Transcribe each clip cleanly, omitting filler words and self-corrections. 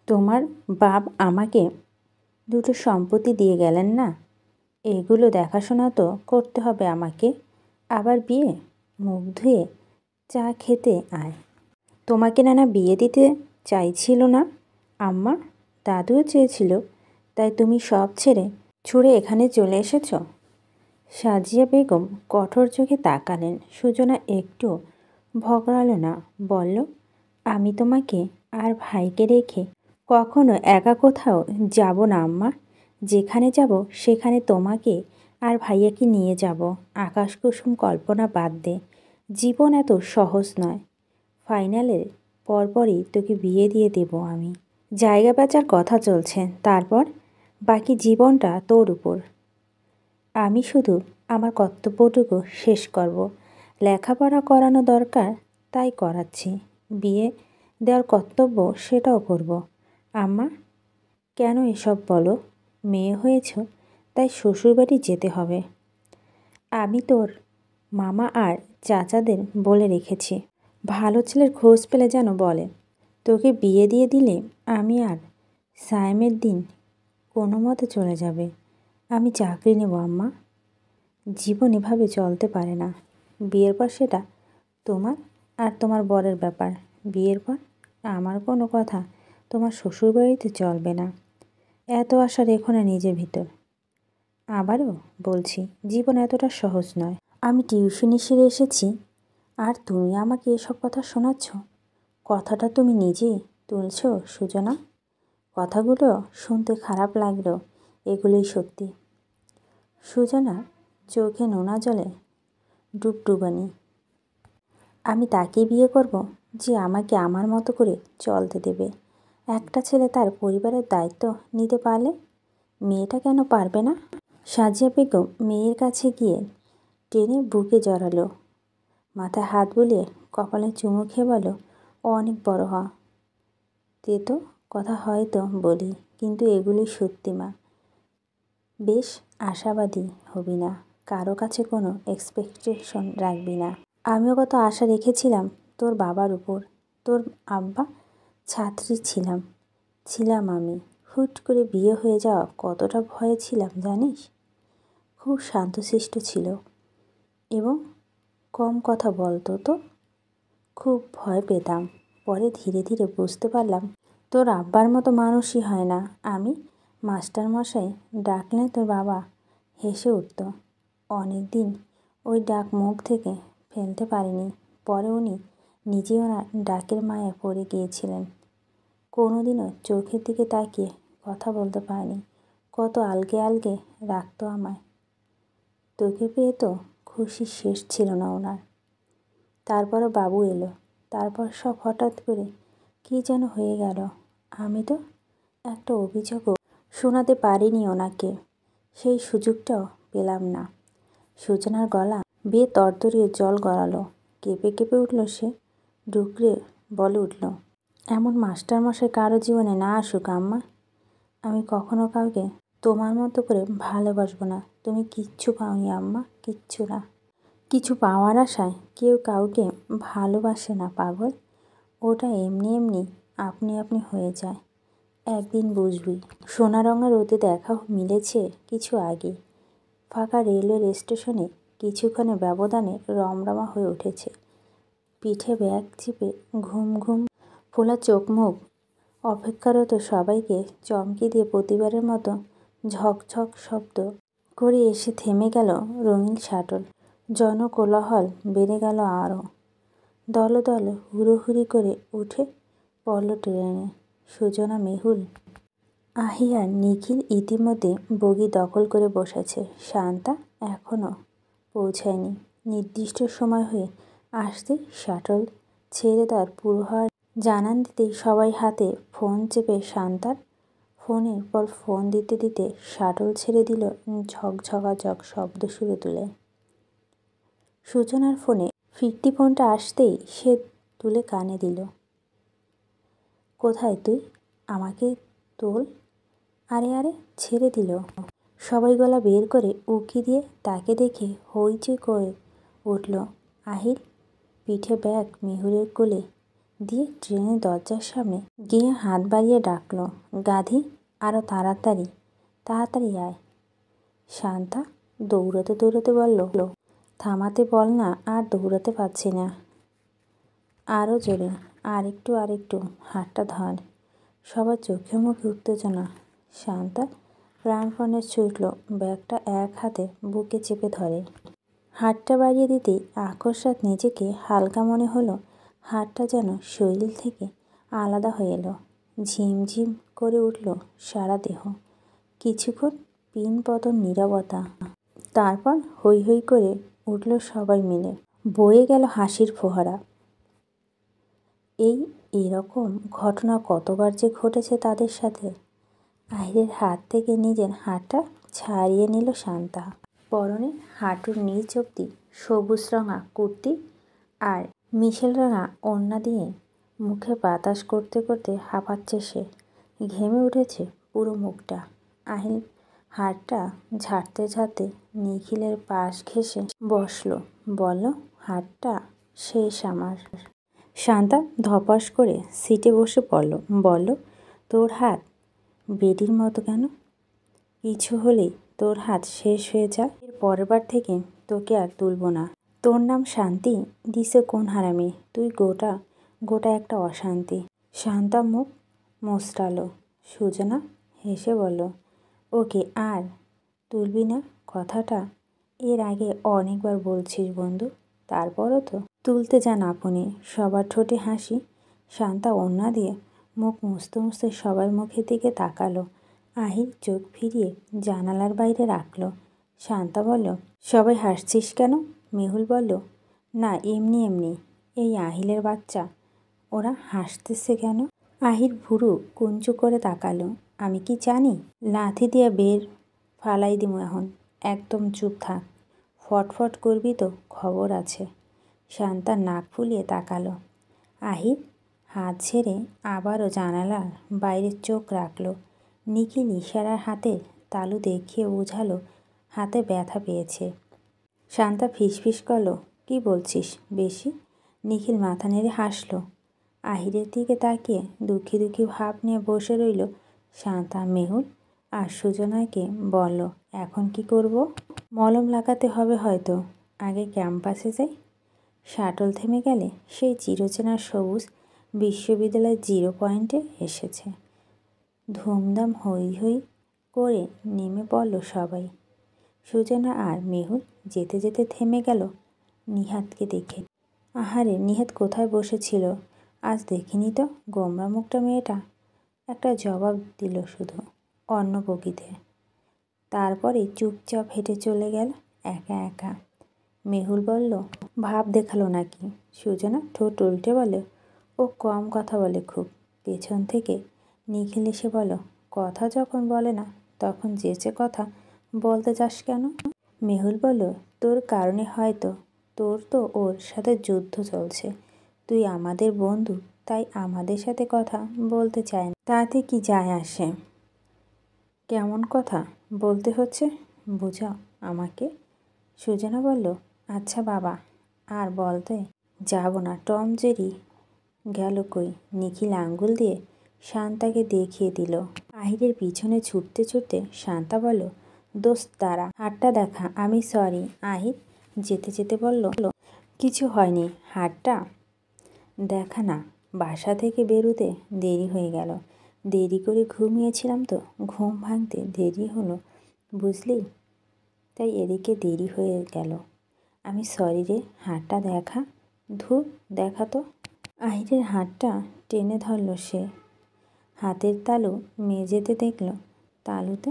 তোমার বাপ আমাকে দুটো সম্পত্তি দিয়ে গেলেন না, এগুলো দেখাশোনা তো করতে হবে আমাকে। আবার বিয়ে? মুখ ধুয়ে চা খেতে আয়। তোমাকে নানা বিয়ে দিতে চাইছিল না আম্মা, দাদুও চেয়েছিল, তাই তুমি সব ছেড়ে ছুঁড়ে এখানে চলে এসেছ। সাজিয়া বেগম কঠোর চোখে তাকালেন। সুজনা একটু ভগড়ালো না, বলল, আমি তোমাকে আর ভাইকে রেখে কখনো একা কোথাও যাব না আম্মা। যেখানে যাব সেখানে তোমাকে আর ভাইয়াকে নিয়ে যাব। আকাশ কুসুম কল্পনা বাদ দে, জীবন এত সহজ নয়। ফাইনালের পরপরই তোকে বিয়ে দিয়ে দেব আমি। জায়গা বেচার কথা চলছে, তারপর বাকি জীবনটা তোর উপর। আমি শুধু আমার কর্তব্যটুকু শেষ করব। লেখাপড়া করানো দরকার তাই করাচ্ছি, বিয়ে দেওয়ার কর্তব্য সেটাও করব। আম্মা, কেন এসব বলো? মেয়ে হয়েছ তাই শ্বশুরবাড়ি যেতে হবে। আমি তোর মামা আর চাচাদের বলে রেখেছি, ভালো ছেলের খোঁজ পেলে যেন বলে। তোকে বিয়ে দিয়ে দিলে আমি আর সায়েমের দিন কোনো মতে চলে যাবে। আমি চাকরি নেব আম্মা। জীবন এভাবে চলতে পারে না। বিয়ের পর সেটা তোমার আর তোমার বরের ব্যাপার। বিয়ের পর আমার কোনো কথা তোমার শ্বশুরবাড়িতে চলবে না। এত আশা রেখো না নিজের ভিতর। আবারও বলছি, জীবন এতটা সহজ নয়। আমি টিউশনি সেরে এসেছি আর তুমি আমাকে এসব কথা শোনাচ্ছ? কথাটা তুমি নিজেই তুলছ সুজনা। কথাগুলো শুনতে খারাপ লাগলেও এগুলোই সত্যি। সুজনা চোখে নোনা জলে ডুবডুবানি। আমি তাকেই বিয়ে করব যে আমাকে আমার মতো করে চলতে দেবে। একটা ছেলে তার পরিবারের দায়িত্ব নিতে পারলে মেয়েটা কেন পারবে না? সাজিয়া বেগম মেয়ের কাছে গিয়ে টেনে বুকে জড়ালো, মাথায় হাত বুলিয়ে কপালে চুমু খেয়ে বলল, ও অনেক বড় হ। তে তো কথা হয়তো বলি, কিন্তু এগুলি সত্যি মা। বেশ আশাবাদী হবি না, কারো কাছে কোনো এক্সপেকটেশন রাখবি না। আমিও কত আশা রেখেছিলাম তোর বাবার উপর। তোর আব্বা ছাত্রী ছিলাম আমি। হুট করে বিয়ে হয়ে যাওয়া কতটা ভয়ে ছিলাম জানিস? খুব শান্তশিষ্ট ছিল এবং কম কথা বলতো তো। খুব ভয় পেতাম। পরে ধীরে ধীরে বুঝতে পারলাম তোর আব্বার মতো মানুষই হয় না। আমি মাস্টারমশাই ডাকলে তোর বাবা হেসে উঠত। অনেক দিন ওই ডাক মুখ থেকে ফেলতে পারিনি। পরে উনি নিজেই ওনার ডাকের মায়ায় পড়ে গিয়েছিলেন। কোনোদিনও চোখের দিকে তাকিয়ে কথা বলতে পারিনি। কত আলগে আলগে রাখতো আমায়। তোকে পেয়ে তো খুশি শেষ ছিল না ওনার। তারপরও বাবু এলো। তারপর সব হঠাৎ করে কী যেন হয়ে গেল। আমি তো একটা অভিযোগও শোনাতে পারিনি ওনাকে। সেই সুযোগটাও পেলাম না। সুজনার গলা বেয়ে তরতরিয়ে জল গড়ালো। কেঁপে কেঁপে উঠল সে। ডুকরে বলে উঠল, এমন মাস্টারমশাই কারো জীবনে না আসুক আম্মা। আমি কখনো কাউকে তোমার মতো করে ভালোবাসবো না। তুমি কিচ্ছু পাওনি আম্মা, কিচ্ছু না। কিছু পাওয়ার আশায় কেউ কাউকে ভালোবাসে না পাগল। ওটা এমনি এমনি আপনি আপনি হয়ে যায়। একদিন বুঝবি। সোনারঙা রোদে দেখা মিলেছে কিছু আগে। ফাঁকা রেলওয়ে স্টেশনে কিছুক্ষণের ব্যবধানে রমরমা হয়ে উঠেছে। পিঠে ব্যাগ চেপে ঘুম ঘুম ফোলা চোখ মুখ অপেক্ষারত সবাইকে চমকে দিয়ে প্রতিবারের মতো ঝকঝক শব্দ করে এসে থেমে গেল রঙিন শাটল। জনকোলাহল বেড়ে গেল আরও। দলে দলে হুড়োহুড়ি করে উঠে পড়ল ট্রেনে। সুজনা, মেহুল, আহিয়া, নিখিল ইতিমধ্যে বগি দখল করে বসেছে। শান্তা এখনও পৌঁছায়নি। নির্দিষ্ট সময় হয়ে আসতেই শাটল ছেড়ে দেওয়ার পুরো হওয়ার জানান দিতেই সবাই হাতে ফোন চেপে শান্তার ফোনের পর ফোন দিতে দিতে শাটল ছেড়ে দিল ঝকঝকাঝক শব্দ সুরে তুলে। সুজনার ফোনে ফিরতি ফোনটা আসতেই সে তুলে কানে দিল। কোথায় তুই? আমাকে তোল। আরে আরে, ছেড়ে দিল। সবাই গলা বের করে উকি দিয়ে তাকে দেখে হইচই করে উঠল। আহিল পিঠে ব্যাগ মেহুলের কোলে দিয়ে ট্রেনের দরজার সামনে গিয়ে হাত বাড়িয়ে ডাকলো, গাধি আরও তাড়াতাড়ি তাড়াতাড়ি আয়। শান্তা দৌড়াতে দৌড়াতে বলল, থামাতে বল না, আর দৌড়াতে পারছি না। আরও জোরে, আরেকটু আরেকটু, হাতটা ধর। সবার চোখে মুখে উত্তেজনা। শান্তা প্রাণপণে ছুটল, ব্যাগটা এক হাতে বুকে চেপে ধরে। হাতটা বাড়িয়ে দিতেই আকস্মাৎ নিজেকে হালকা মনে হলো। হাতটা যেন শরীর থেকে আলাদা হয়ে এলো। ঝিমঝিম করে উঠল সারা দেহ। কিছুক্ষণ পিনপতন নীরবতা। তারপর হৈ হৈ করে উঠল সবাই মিলে। বয়ে গেল হাসির ফোয়ারা। এরকম ঘটনা কতবার যে ঘটেছে তাদের সাথে। আহিরের হাত থেকে নিজের হাতটা ছাড়িয়ে নিল শান্তা। পরনে হাঁটুর নিচ অব্দি সবুজ রঙা কুর্তি আর মিশেল রঙা ওড়না দিয়ে মুখে বাতাস করতে করতে হাঁপাচ্ছে সে। ঘেমে উঠেছে পুরো মুখটা। আহির হাতটা ঝাড়তে ঝাড়তে নিখিলের পাশ ঘেঁষে বসলো, বলল, হাতটা শেষ আমার। শান্তা ধপাস করে সিটে বসে বলল, তোর হাত বেডির মতো কেন? কিছু হলেই তোর হাত শেষ হয়ে যায়। এর পরের বার থেকে তোকে আর তুলব না। তোর নাম শান্তি দিছে কোন হারামি? তুই গোটা একটা অশান্তি। শান্তা মুখ মোচড়ালো। সুজনা হেসে বলল, ওকে আর তুলবি না? কথাটা এর আগে অনেকবার বলছিস বন্ধু, তারপরও তো তুলতে যান আপনি। সবার ঠোঁটে হাসি। শান্তা ওড়না দিয়ে মুখ মুছতে মুছতে সবার মুখের দিকে তাকালো। আহির চোখ ফিরিয়ে জানালার বাইরে রাখল। শান্তা বলল, সবাই হাসছিস কেন? মেহুল বলল, না এমনি এমনি। এই আহিলের বাচ্চা, ওরা হাসতেছে কেন? আহির ভুরু কুঞ্চু করে তাকালো। আমি কি জানি? লাথি দিয়ে বের ফালাই দিমু এখন। একদম চুপ থাক। ফটফট করবি তো খবর আছে। শান্তা নাক ফুলিয়ে তাকালো। আহির হাত ছেড়ে আবারও জানালার বাইরে চোখ রাখল। নিখিল ইশারার হাতের তালু দেখিয়ে বোঝালো হাতে ব্যথা পেয়েছে। শান্তা ফিসফিস করল, কি বলছিস বেশি? নিখিল মাথা নেড়ে হাসল। আহিরের দিকে তাকিয়ে দুঃখী দুঃখী ভাব নিয়ে বসে রইল শান্তা। মেহুল আর সুজনাকে বলল, এখন কি করব? মলম লাগাতে হবে হয়তো। আগে ক্যাম্পাসে যাই। শাটল থেমে গেলে সেই চিরচেনা সবুজ বিশ্ববিদ্যালয়ের 0 পয়েন্টে এসেছে। ধুমধাম হৈ হৈ করে নেমে পড়ল সবাই। সুজনা আর মেহুল যেতে যেতে থেমে গেল নিহাতকে দেখে। আহারে, নিহাত কোথায় বসেছিল আজ দেখিনি তো। গোমরা মুখটা মেয়েটা। একটা জবাব দিল শুধু অন্য বগিতে। তারপরে চুপচাপ হেঁটে চলে গেল একা একা। মেহুল বলল, ভাব দেখালো নাকি? সুজনা ঠোঁট উল্টে বলে, ও কম কথা বলে খুব। পেছন থেকে নিখিল এসে বলো, কথা যখন বলে না তখন যেচে কথা বলতে চাস কেন? মেহুল বলল, তোর কারণে হয়তো। তোর তো ওর সাথে যুদ্ধ চলছে। তুই আমাদের বন্ধু, তাই আমাদের সাথে কথা বলতে চায় না। তাতে কি যায় আসে? কেমন কথা বলতে হচ্ছে বোঝাও আমাকে। সুজনা বলল, আচ্ছা বাবা, আর বলতে যাব না। টম জেরি গেল কই? নিখিল আঙ্গুল দিয়ে শান্তাকে দেখিয়ে দিল। আহিরের পিছনে ছুটতে ছুটতে শান্তা বলল, দোস্ত দাঁড়া, হাতটা দেখা। আমি সরি। আহির যেতে যেতে বলল, কিছু হয়নি, হাতটা দেখা না। বাসা থেকে বেরোতে দেরি হয়ে গেল। দেরি করে ঘুমিয়েছিলাম তো, ঘুম ভাঙতে দেরি হলো বুঝলি, তাই এদিকে দেরি হয়ে গেল। আমি সরি রে, হাতটা দেখা। ধুর, দেখা তো। আহিরের হাতটা টেনে ধরল সে। হাতের তালু মেজেতে দেখল তালুতে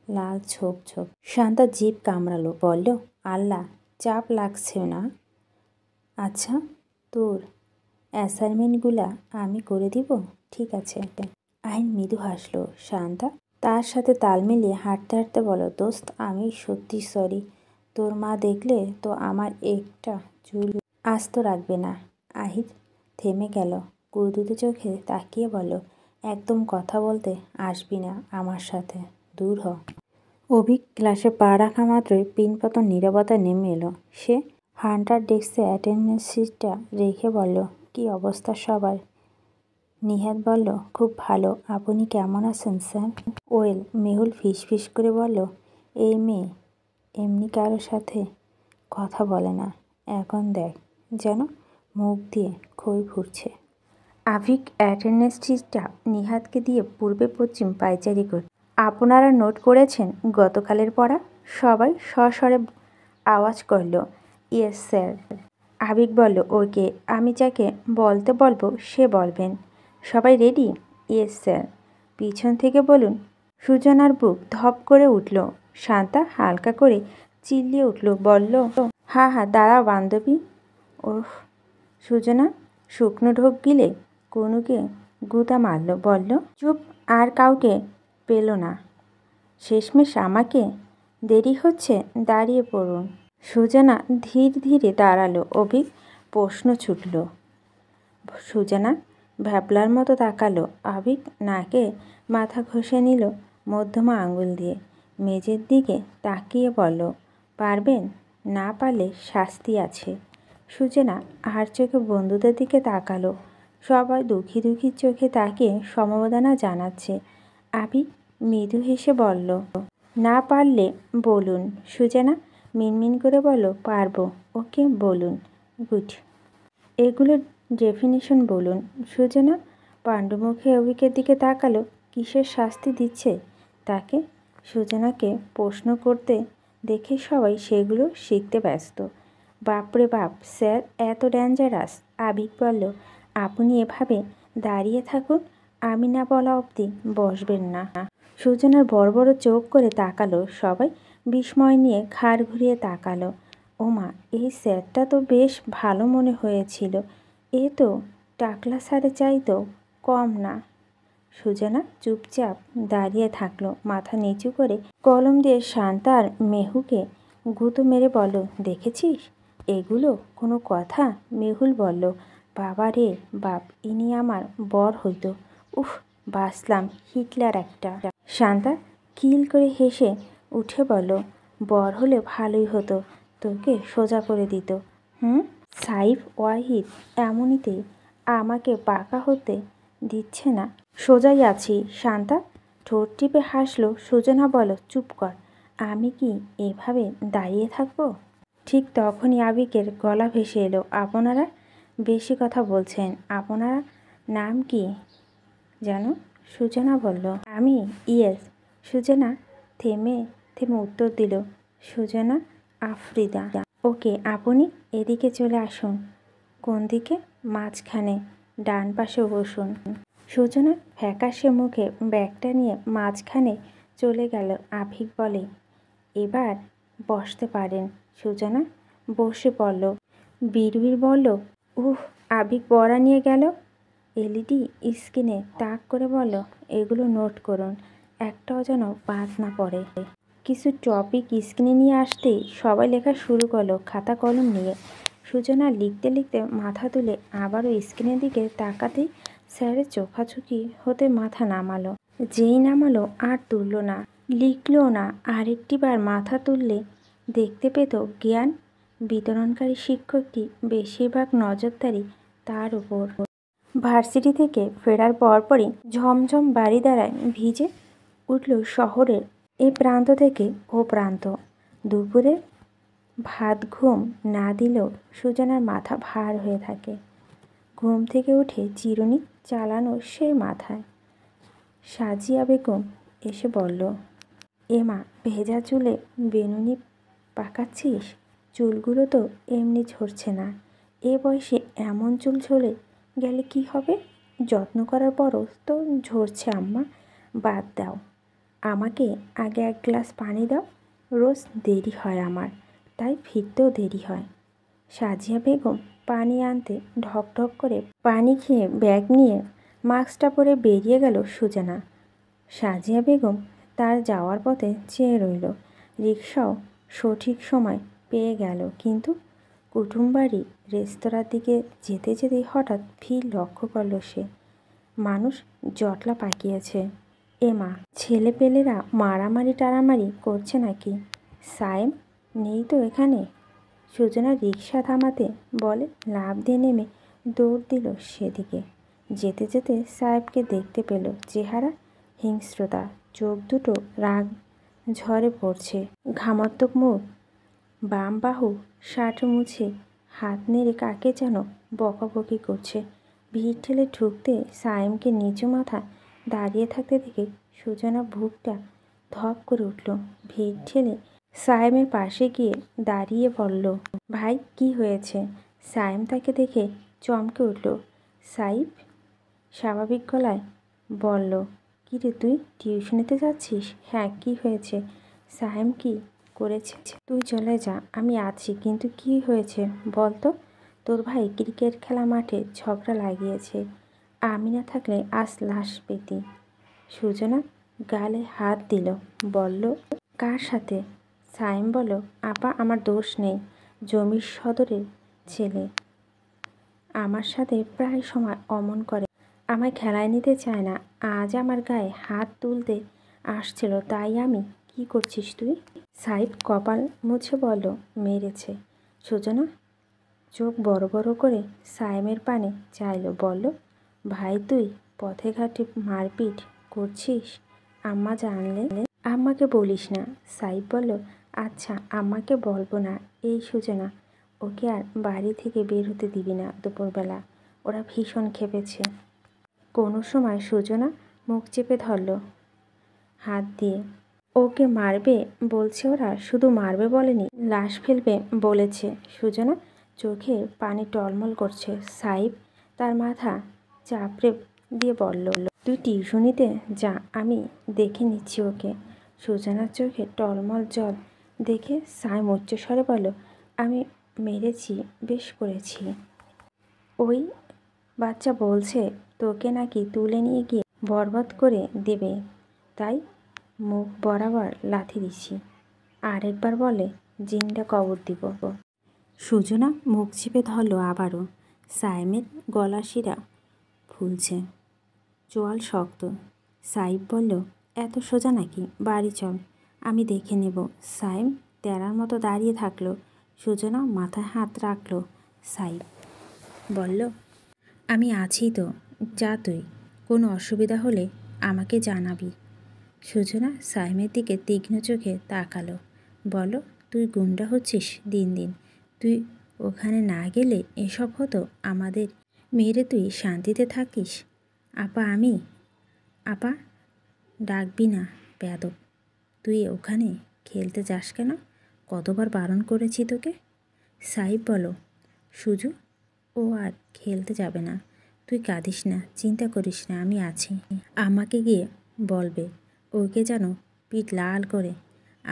লাল ছোপ ছোপ। শান্তা জিভ কামড়ালো, বলল, আল্লাহ, চাপ লাগছে না? আচ্ছা, তোর অ্যাসাইনমেন্টগুলা আমি করে দিব, ঠিক আছে? আহির মৃদু হাসলো। শান্তা তার সাথে তাল মিলিয়ে হাঁটতে হাঁটতে বলো, দোস্ত আমি সত্যি সরি। তোর মা দেখলে তো আমার একটা চুল আস্ত রাখবে না। আহির থেমে গেল। কুড়দুতে চোখে তাকিয়ে বলল, একদম কথা বলতে আসবি না আমার সাথে, দূর হ। অভিক ক্লাসে পা রাখা মাত্রই পিনপতন নীরবতা নেমে এলো। সে হান্টার ডেস্কে অ্যাটেন্ডেন্স শিটটা রেখে বলল, কি অবস্থা সবার? নিহাত বলল, খুব ভালো। আপনি কেমন আছেন স্যার? ওয়েল, মেহুল ফিসফিস করে বলল, এই মেয়ে এমনি কারোর সাথে কথা বলে না। এখন দেখ, যেন মুখ দিয়ে খই ফুটছে। আভিক অ্যাটেন্ডেন্স শিটটা নিহাতকে দিয়ে পূর্বে পশ্চিম পায়চারি করছে। আপনারা নোট করেছেন গতকালের পড়া? সবাই সস্বরে আওয়াজ করল, ইয়েস স্যার। আভিক বলল, ওকে, আমি যাকে বলতে বলবো সে বলবেন। সবাই রেডি? Yes sir. পিছন থেকে বলুন। সুজনার বুক ধপ করে উঠল। শান্তা হালকা করে চিল্লিয়ে উঠল, বলল, হা হা, দাঁড়াও বান্ধবী। ওহ। সুজনা শুকনো ঢোক গিলে কনুকে গুতা মারল, বলল, চুপ। আর কাউকে পেল না। শেষমেশ আমাকে। দেরি হচ্ছে, দাঁড়িয়ে পড়ুন। সুজনা ধীরে ধীরে দাঁড়ালো। অভিক প্রশ্ন ছুটল। সুজনা ভ্যাবলার মতো তাকালো। আভিক নাকে মাথা ঘষে নিল মধ্যমা আঙুল দিয়ে। মেজের দিকে তাকিয়ে বলল, পারবেন? না পারলে শাস্তি আছে। সুজনা আর চোখে বন্ধুদের দিকে তাকালো। সবাই দুঃখী দুঃখী চোখে তাকিয়ে সমবেদনা জানাচ্ছে। আভিক মৃদু হেসে বলল, না পারলে বলুন। সুজনা মিনমিন করে বলল, পারবো। ওকে, বলুন। গুড। এগুলোর ডেফিনিশন বলুন। সুজনা পাণ্ডুমুখে অভিকের দিকে তাকালো। কিসের শাস্তি দিচ্ছে তাকে? সুজনাকে প্রশ্ন করতে দেখে সবাই সেগুলো শিখতে ব্যস্ত। বাপরে বাপ, স্যার এত ডেঞ্জারাস। আভিক বলল, আপনি এভাবে দাঁড়িয়ে থাকুন, আমি না বলা অবধি বসবেন না। সুজনার বড় বড় চোখ করে তাকালো। সবাই বিস্ময় নিয়ে ঘাড় ঘুরিয়ে তাকালো। ওমা, এই স্যারটা তো বেশ ভালো মনে হয়েছিল। এ তো টাকলা স্যারের চাইতেও কম না। সুজনা চুপচাপ দাঁড়িয়ে থাকলো, মাথা নিচু করে। কলম দিয়ে শান্তা আর মেহুকে গুঁতো মেরে বলল, দেখেছিস? এগুলো কোনো কথা? মেহুল বলল, বাবা রে বাপ, ইনি আমার বর হইতো। উফ, বাঁচলাম, হিটলার একটা। শান্তা কিল করে হেসে উঠে বলল, বর হলে ভালোই হতো, তোকে সোজা করে দিত। সাইফ ওয়াহিদ এমনিতেই আমাকে বাঁকা হতে দিচ্ছে না, সোজাই আছি। শান্তা ঠোঁট টিপে হাসলো। সুজনা বলল, চুপ কর, আমি কি এভাবে দাঁড়িয়ে থাকবো? ঠিক তখনই আবিকের গলা ভেসে এলো, আপনারা বেশি কথা বলছেন। আপনারা নাম কি জানো? সুজনা বলল, আমি? ইয়েস। সুজনা থেমে থেমে উত্তর দিল, সুজনা আফ্রিদা। ওকে, আপনি এদিকে চলে আসুন। কোন দিকে? মাঝখানে, ডান পাশে বসুন। সুজনা ফ্যাকাশে মুখে ব্যাগটা নিয়ে মাঝখানে চলে গেল। আভিক বলে, এবার বসতে পারেন। সুজনা বসে পড়ল। বীরবীর বলল, উহ। আভিক বড়া নিয়ে গেল। এলইডি স্ক্রিনে তাক করে বলল, এগুলো নোট করুন, একটাও যেন বাদ না পড়ে। কিছু টপিক স্ক্রিনে নিয়ে আসতেই সবাই লেখা শুরু করলো, খাতা কলম নিয়ে। সুজনা লিখতে লিখতে মাথা তুলে আবারও স্ক্রিনের দিকে তাকাতেই স্যারের চোখাচোখি হতে মাথা নামালো। যেই নামালো আর তুলল না, লিখলো না। আরেকটিবার মাথা তুললে দেখতে পেত জ্ঞান বিতরণকারী শিক্ষকটি বেশিরভাগ নজরদারি তার উপর। ভার্সিটি থেকে ফেরার পরপরই ঝমঝম বাড়ি দ্বারায় ভিজে উঠল শহরের এ প্রান্ত থেকে ও প্রান্ত। দুপুরে ভাত ঘুম না দিলেও সুজনার মাথা ভার হয়ে থাকে। ঘুম থেকে উঠে চিরুনি চালানো সেই মাথায়। সাজিয়া বেগম এসে বলল, এমা, ভেজা চুলে বেনুনি পাকাচ্ছিস? চুলগুলো তো এমনি ঝরছে না। এ বয়সে এমন চুল ঝরে গেলে কি হবে? যত্ন করার পরও তো ঝরছে আম্মা। বাদ দাও, আমাকে আগে এক গ্লাস পানি দাও। রোজ দেরি হয় আমার, তাই ফিরতেও দেরি হয়। সাজিয়া বেগম পানি আনতে ঢক ঢক করে পানি খেয়ে ব্যাগ নিয়ে মাস্কটা পরে বেরিয়ে গেল সুজনা। সাজিয়া বেগম তার যাওয়ার পথে চেয়ে রইল। রিকশাও সঠিক সময় পেয়ে গেল, কিন্তু কুটুমবাড়ি রেস্তোরাঁর দিকে যেতে যেতেই হঠাৎ ভিড় লক্ষ্য করল সে। মানুষ জটলা পাকিয়েছে। এমা, ছেলেপেলেরা মারামারি টারামারি করছে নাকি? সায়েম নেই তো এখানে? সুজনা রিকশা থামাতে বলে লাফ দিয়ে নেমে দৌড় দিল সেদিকে। যেতে যেতে সাহেবকে দেখতে পেল। চেহারা হিংস্রতা, চোখ দুটো রাগ ঝরে পড়ছে, ঘামাত্মক মুখ, বাম বাহু শার্ট মুছে হাত নেড়ে কাকে যেন বকাবকি করছে। ভিড় ঠেলে ঢুকতে সায়েমকে নিচু মাথা দাঁড়িয়ে থাকতে দেখে সুজনা বুকটা ধপ করে উঠল। ভিড় ঠেলে সায়েমের পাশে গিয়ে দাঁড়িয়ে বলল, ভাই কি হয়েছে? সায়েম তাকে দেখে চমকে উঠল। সাইফ স্বাভাবিক গলায় বলল, কী রে তুই টিউশনিতে যাচ্ছিস? হ্যাঁ, কি হয়েছে? সায়েম কি করেছে? তুই চলে যা, আমি আছি। কিন্তু কি হয়েছে বল তো? তোর ভাই ক্রিকেট খেলা মাঠে ঝগড়া লাগিয়েছে। আমি না থাকলে আজ লাশ পেতি। সুজনা গালে হাত দিল, বলল, কার সাথে? সায়েম বলল, আপা আমার দোষ নেই। জমির সদরের ছেলে আমার সাথে প্রায় সময় অমন করে, আমায় খেলায় নিতে চায় না। আজ আমার গায়ে হাত তুলতে আসছিল, তাই আমি। কি করছিস তুই? সাইফ কপাল মুছে বলল, মেরেছে। সুজনা চোখ বড় বড় করে সায়েমের পানে চাইল, বলল, ভাই তুই পথে ঘাটে মারপিট করছিস? আম্মা জানলে? আম্মাকে বলিস না। সাইফ বলল, আচ্ছা আম্মাকে বলবো না। এই সুজনা, ওকে আর বাড়ি থেকে বের হতে দিবি না দুপুরবেলা। ওরা ভীষণ খেপেছে। কোনো সময় সুজনা মুখ চেপে ধরল হাত দিয়ে। ওকে মারবে বলছে ওরা, শুধু মারবে বলেনি, লাশ ফেলবে বলেছে। সুজনা চোখে পানি টলমল করছে। সাইফ তার মাথা চাপড়ে দিয়ে বলল, তুই টিউশনিতে যা, আমি দেখে নিচ্ছি ওকে। সুজনার চোখে টলমল জল দেখে সাইম উচ্চস্বরে বলল, আমি মেরেছি, বেশ করেছি। ওই বাচ্চা বলছে তোকে নাকি তুলে নিয়ে গিয়ে বরবাদ করে দেবে, তাই মুখ বরাবর লাথি দিছি। আরেকবার বলে জিনটা কবর দিব। সুজনা মুখ চেপে ধরল আবারও। সাইমের গলা শিরা ফুলছে, চোয়াল শক্ত। সাইফ বলল, এত সোজা নাকি? বাড়ি চল, আমি দেখে নেব। সাইম তেরার মতো দাঁড়িয়ে থাকলো। সুজনা মাথায় হাত রাখলো। সাইফ বলল, আমি আছি তো, যা তুই। কোনো অসুবিধা হলে আমাকে জানাবি। সুজনা সাইমের দিকে তীক্ষ্ণ চোখে তাকালো, বলল, তুই গুন্ডা হচ্ছিস দিন দিন। তুই ওখানে না গেলে এসব হতো? আমাদের মেয়েরে তুই শান্তিতে থাকিস? আপা আমি আপা ডাকবি না বেয়াদব। তুই ওখানে খেলতে যাস কেন? কতবার বারণ করেছি তোকে? সাইফ বলো, সুজু ও আর খেলতে যাবে না। তুই কাঁদিস না, চিন্তা করিস না, আমি আছি। আমাকে গিয়ে বলবে ওকে যেন পিঠ লাল করে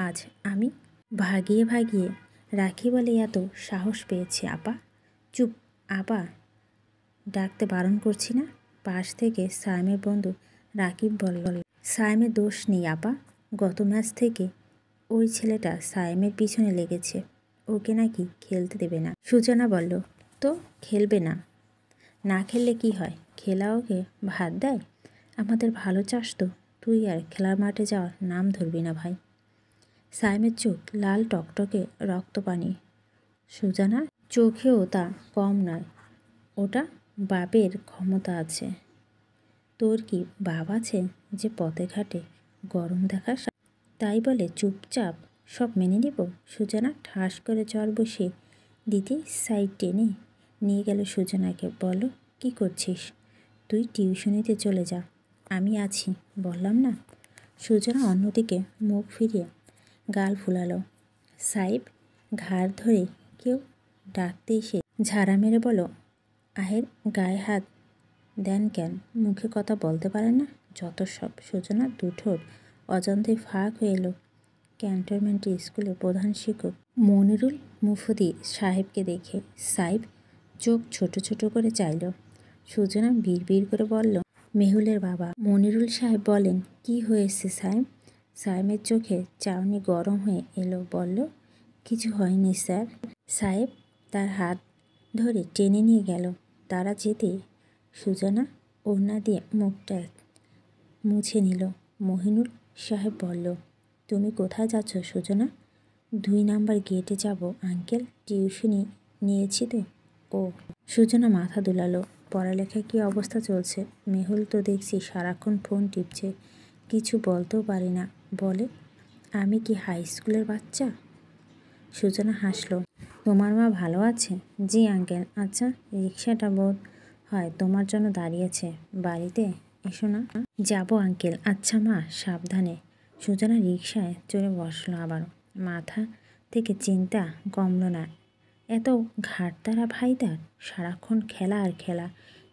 আজ আমি ভাগিয়ে ভাগিয়ে রাখি বলে এত সাহস পেয়েছি। আপা চুপ, আপা ডাকতে বারণ করছি না। পাশ থেকে সায়েমের বন্ধু রাকিব বলল, সায়েমের দোষ নেই আপা। গত ম্যাচ থেকে ওই ছেলেটা সায়েমের পিছনে লেগেছে, ওকে নাকি খেলতে দেবে না। সুজনা বলল, তো খেলবে না? না খেললে কি হয়? খেলা ওকে ভাত দেয়? আমাদের ভালো চাস তো তুই আর খেলার মাঠে যাওয়ার নাম ধরবি না ভাই। সায়েমের চোখ লাল টকটকে রক্তপানি। সুজানা চোখেও তা কম নয়। ওটা বাপের ক্ষমতা আছে। তোর কি বাপ আছে যে পথে ঘাটে গরম দেখাস? তাই বলে চুপচাপ সব মেনে নেব? সুজানা ঠাস করে জ্বর বসিয়ে দিতে সাইড টেনে নিয়ে গেল সুজনাকে। বলো, কি করছিস? তুই টিউশনিতে চলে যা, আমি আছি বললাম না। সুজনা অন্যদিকে মুখ ফিরিয়ে গাল ফুলালো। সাইফ ঘাড় ধরে কেউ ডাকতে এসে ঝাড়া মেরে বলো, আহের গায়ে হাত দেন কেন? মুখে কথা বলতে পারে না? যত সব। সুজনা দুঠোর অজান্তে ফাঁক হয়ে এলো ক্যান্টনমেন্ট স্কুলের প্রধান শিক্ষক মনিরুল মুফতি সাহেবকে দেখে। সাইফ চোখ ছোট ছোট করে চাইল। সুজনা বিড়বিড় করে বলল, মেহুলের বাবা। মনিরুল সাহেব বলেন, কি হয়েছে সাইম? সাইমের চোখে চাউনি গরম হয়ে এলো। বলল, কিছু হয়নি স্যার। সাহেব তার হাত ধরে টেনে নিয়ে গেল। তারা যেতে সুজনা ওড়না দিয়ে মুখটা মুছে নিল। মহিনুল সাহেব বলল, তুমি কোথায় যাচ্ছ সুজনা? 2 নাম্বার গেটে যাব আঙ্কেল, টিউশনি নিয়েছি তো। ও। সুজনা মাথা দুলালো। পড়ালেখার কী অবস্থা চলছে? মেহুল তো দেখছি সারাক্ষণ ফোন টিপছে, কিছু বলতেও পারি না। বলে, আমি কি হাই স্কুলের বাচ্চা? সুজনা হাসলো। তোমার মা ভালো আছে? জি আঙ্কেল। আচ্ছা, রিক্সাটা বোধ হয় তোমার জন্য দাঁড়িয়েছে, বাড়িতে এসো না। যাবো আঙ্কেল। আচ্ছা মা, সাবধানে। সুজনা রিকশায় চড়ে বসলো আবারও। মাথা থেকে চিন্তা কমল না। এত ঘাটতারা ভাই তার, সারাক্ষণ খেলা আর খেলা।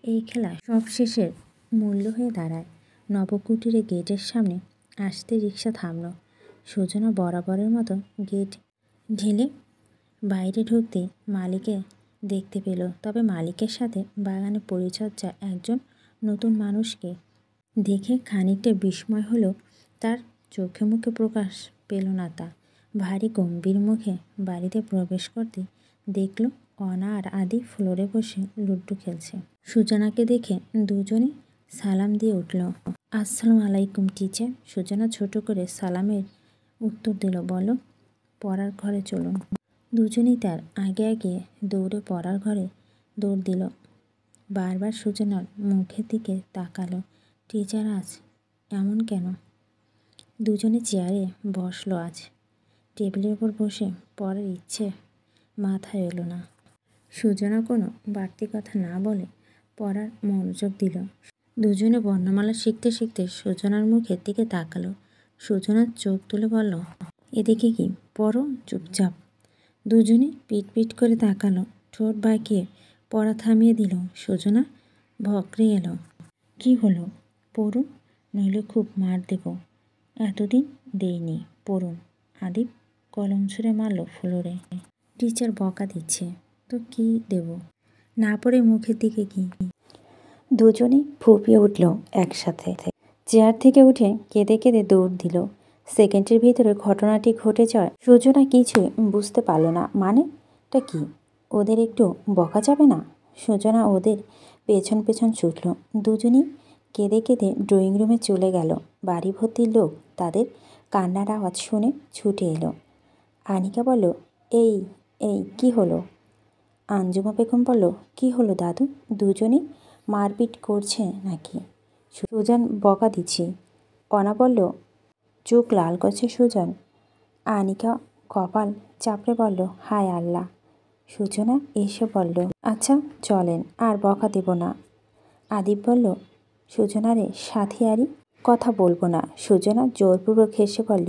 এই খেলা সব শেষের মূল্য হয়ে দাঁড়ায়। নবকুটিরে গেটের সামনে আসতে রিকশা থামল। সুজনা বরাবরের মতো গেট ঢেলে বাইরে ঢুকতেই মালিকে দেখতে পেল। তবে মালিকের সাথে বাগানে পরিচর্যা একজন নতুন মানুষকে দেখে খানিকটা বিস্ময় হলো তার। চোখে মুখে প্রকাশ পেল না তা। ভারী গম্ভীর মুখে বাড়িতে প্রবেশ করতে দেখল অনা আর আদি ফ্লোরে বসে লুড্ডু খেলছে। সুজনাকে দেখে দুজনে সালাম দিয়ে উঠল। আসসালামু আলাইকুম টিচার। সুজনা ছোট করে সালামের উত্তর দিল। বলো। পড়ার ঘরে চলুন। দুজনেই তার আগে আগে দৌড়ে পড়ার ঘরে দৌড় দিল। বারবার সুজনার মুখের দিকে তাকালো। টিচার আজ এমন কেন? দুজনে চেয়ারে বসলো আজ। টেবিলের উপর বসে পড়ার ইচ্ছে মাথায় এলো না। সুজনা কোনো বাড়তি কথা না বলে পড়ার মনোযোগ দিল। দুজনে বর্ণমালা শিখতে শিখতে সুজনার মুখের দিকে তাকালো। সুজনার চোখ তুলে বলল, এদিকে কি? পড়ো চুপচাপ। দুজনে পিট পিট করে তাকালো। ঠোঁট বাঁকিয়ে পড়া থামিয়ে দিল। সুজনা ভকরে এলো। কি হলো? পড়ুন, নইলে খুব মার দেব। এতদিন দেইনি, পড়ুন। আদিপ কলম ছুঁড়ে মারল ফ্লোরে। টিচার বকা দিচ্ছে তো কি দেব? না পড়ে মুখের দিকে কি? দুজনেই ফুঁপিয়ে উঠল একসাথে। চেয়ার থেকে উঠে কেঁদে কেঁদে দৌড় দিল। সেকেন্ডের ভিতরে ঘটনাটি ঘটে যাওয়ায় সুজনা কিছুই বুঝতে পারল না। মানেটা কি? ওদের একটু বকা যাবে না? সুজনা ওদের পেছন পেছন ছুটল। দুজনেই কেঁদে কেঁদে ড্রয়িং রুমে চলে গেল। বাড়ি ভর্তির লোক তাদের কান্নার আওয়াজ শুনে ছুটে এলো। আনিকা বলল, এই এই কি হলো? আঞ্জুমা বেগম বলল, কি হলো দাদু? দুজনেই মারপিট করছে নাকি? সুজন বকা দিচ্ছি। অনা বলল, চোখ লাল করছে সুজন। আনিকা কপাল চাপড়ে বলল, হায় আল্লাহ। সুজনা এসে বলল, আচ্ছা চলেন, আর বকা দেব না। আদিপ বলল, সুজনারে সাথিয়ারি কথা বলবো না। সুজনা জোরপূর্বক হেসে বলল,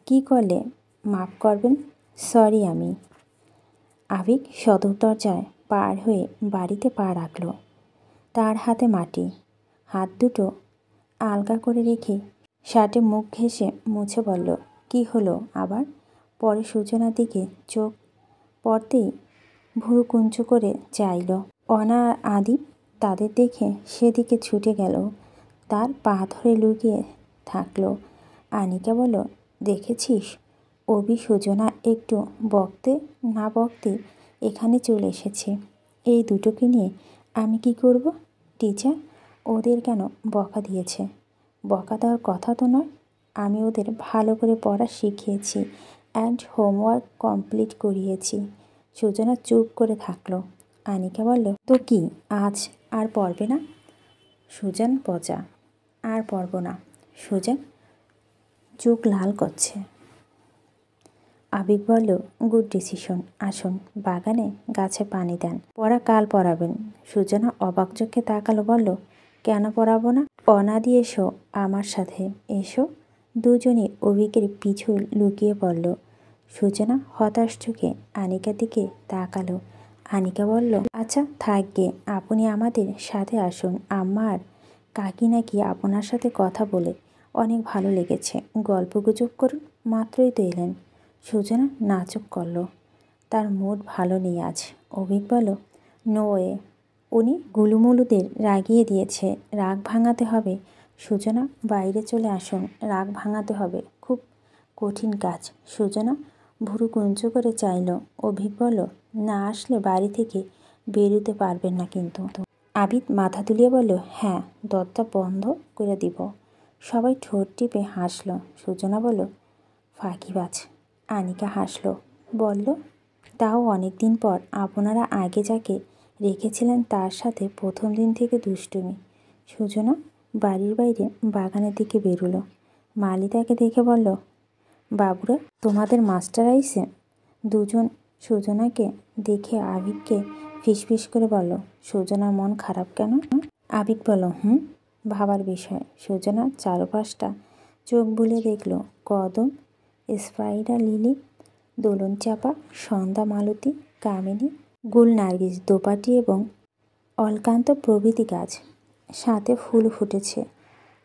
কি করলে মাফ করবেন? সরি আমি। আবিক সদর দরজায় পার হয়ে বাড়িতে পা রাখল। তার হাতে মাটি। হাত দুটো আলগা করে রেখে শার্টে মুখ ঘেঁষে মুছে বলল, কি হলো আবার? পরে সূচনার দিকে চোখ পড়তেই ভুরু কুঞ্চু করে চাইল। অনা আর আদিপ তাদের দেখে সেদিকে ছুটে গেল। তার পা ধরে লুকিয়ে থাকলো। আনিকা বলল, দেখেছিস অভি সুজনা একটু বকতে না বকতে এখানে চলে এসেছে। এই দুটোকে নিয়ে আমি কি করব? টিচার ওদের কেন বকা দিয়েছে? বকা দেওয়ার কথা তো নয়। আমি ওদের ভালো করে পড়া শিখিয়েছি অ্যান্ড হোমওয়ার্ক কমপ্লিট করিয়েছি। সুজনা চুপ করে থাকলো। আনিকা বলল, তো কি আজ আর পড়বে না? সুজান পচা। আর পড়ব না। সুজান চোখ লাল করছে। আবিক বলল, গুড ডিসিশন। আসুন বাগানে গাছে পানি দেন, পড়া কাল পড়াবেন। সুজনা অবাক চোখে তাকালো। বলল, কেন পড়াবো না? অনাদি এসো আমার সাথে এসো। দুজনে অভিকের পিছু লুকিয়ে পড়ল। সুজনা হতাশ চোখে আনিকার দিকে তাকালো। আনিকা বলল, আচ্ছা থাকবে, আপনি আমাদের সাথে আসুন। আম্মা আর কাকি নাকি আপনার সাথে কথা বলে অনেক ভালো লেগেছে। গল্পগুজব করুন, মাত্রই তো এলেন। সুজনা নাচক করল। তার মুড ভালো নেই আজ। অভিক বলল, নো ওয়ে, উনি গুলুমুলুদের রাগিয়ে দিয়েছে, রাগ ভাঙাতে হবে। সুজনা বাইরে চলে আসুন, রাগ ভাঙাতে হবে, খুব কঠিন কাজ। সুজনা ভুরু কুঞ্চু করে চাইল। অভিক বলল, না আসলে বাড়ি থেকে বেরোতে পারবেন না কিন্তু। আবিদ মাথা তুলিয়ে বলল, হ্যাঁ, দরজা বন্ধ করে দিব। সবাই ঠোঁট টিপে হাসল। সুজনা বলল, ফাঁকিবাজ। আনিকা হাসল, বলল, তাও অনেক দিন পর আপনারা আগে যাকে রেখেছিলেন তার সাথে প্রথম দিন থেকে দুষ্টুমি। সুজনা বাড়ির বাইরে বাগানের দিকে বেরোলো। মালি তাকে দেখে বলল, বাবুরা, তোমাদের মাস্টার আইছে? দুজন সুজনাকে দেখে আবিককে ফিসফিস করে বলল, সুজনার মন খারাপ কেন? আবিক বলল, ভাবার বিষয়। সুজনা চারপাশটা চোখ বুলিয়ে দেখল। কদম, স্পাইডার লিলি, দোলন চাপা, সন্ধ্যা মালতী, কামিনী, গুল নার্গিস, দোপাটি এবং অলকান্ত প্রভৃতি গাছ। সাথে ফুল ফুটেছে।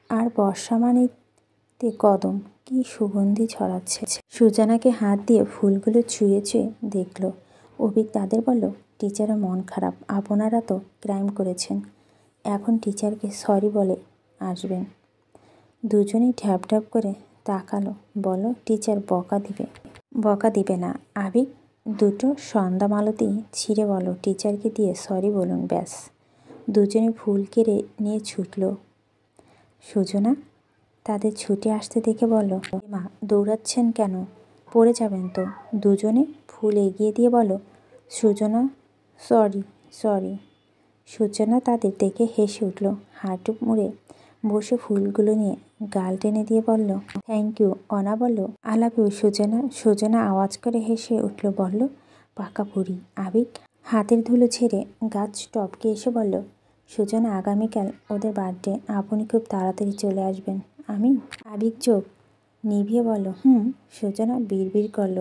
আর বর্ষা মানেতে কদম কি সুগন্ধি ছড়াচ্ছে। সুজনাকে হাত দিয়ে ফুলগুলো ছুঁয়ে ছুঁয়ে দেখল। অভিক তাদের বলল, টিচারের মন খারাপ, আপনারা তো ক্রাইম করেছেন, এখন টিচারকে সরি বলে আসবেন। দুজনেই ঢ্যাপ ঢ্যাপ করে তাকালো। বলো, টিচার বকা দিবে না। আবিক দুটো সন্ধ্যা মালতী ছিঁড়ে বলো, টিচারকে দিয়ে সরি বলুন, ব্যাস। দুজনে ফুল কেড়ে নিয়ে ছুটল। সুজনা তাদের ছুটে আসতে দেখে বলল, মা, দৌড়াচ্ছেন কেন? পড়ে যাবেন তো। দুজনে ফুল এগিয়ে দিয়ে বলো, সুজনা সরি। সুজনা তাদের দেখে হেসে উঠল। হাঁটু মুড়ে বসে ফুলগুলো নিয়ে গাল টেনে দিয়ে বলল, থ্যাংক ইউ। অনা বলল, I love you Sujana. Sujana আওয়াজ করে হেসে উঠল, বলল, পাকা বুড়ি। আবিক হাতের ধুলো ছেড়ে গাছ টপকে এসে বলল, সুজনা, আগামীকাল ওদের বার্থডে, আপনি খুব তাড়াতাড়ি চলে আসবেন। আমি? আবিক চোখ নিভিয়ে বলল, সুজনা বিড়বিড় করল,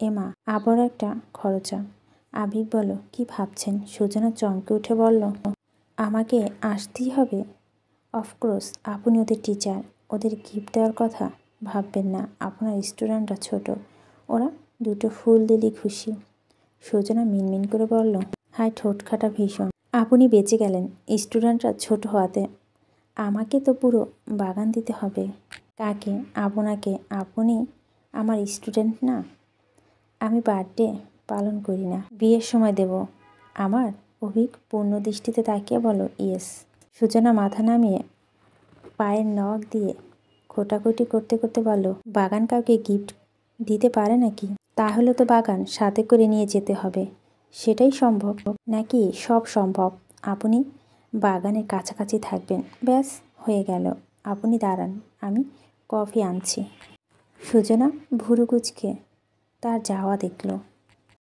এমা, আবার একটা খরচা। আবিক বলল, কি ভাবছেন? সুজনা চমকে উঠে বলল, আমাকে আসতেই হবে? অফকোর্স, আপনি ওদের টিচার, ওদের গিফট দেওয়ার কথা ভাববেন না। আপনার স্টুডেন্টরা ছোট, ওরা দুটো ফুল দিলেই খুশি। সুজনা মিনমিন করে বলল, হায় ঠোঁট খাটা ভীষণ। আপনি বেঁচে গেলেন স্টুডেন্টরা ছোট হওয়াতে। আমাকে তো পুরো বাগান দিতে হবে। কাকে? আপনাকে। আপনি আমার স্টুডেন্ট না? আমি বার্থডে পালন করি না। বিয়ের সময় দেব। আমার? অভিক পূর্ণ দৃষ্টিতে তাকিয়ে বলো, ইয়েস। সুজনা মাথা নামিয়ে পায়ের নখ দিয়ে খোটাখুটি করতে করতে বলল, বাগান কাউকে গিফট দিতে পারে নাকি? তাহলে তো বাগান সাথে করে নিয়ে যেতে হবে। সেটাই সম্ভব নাকি? সব সম্ভব। আপনি বাগানের কাছাকাছি থাকবেন, ব্যাস হয়ে গেল। আপনি দাঁড়ান, আমি কফি আনছি। সুজনা ভুরু কুঁচকে তার যাওয়া দেখল।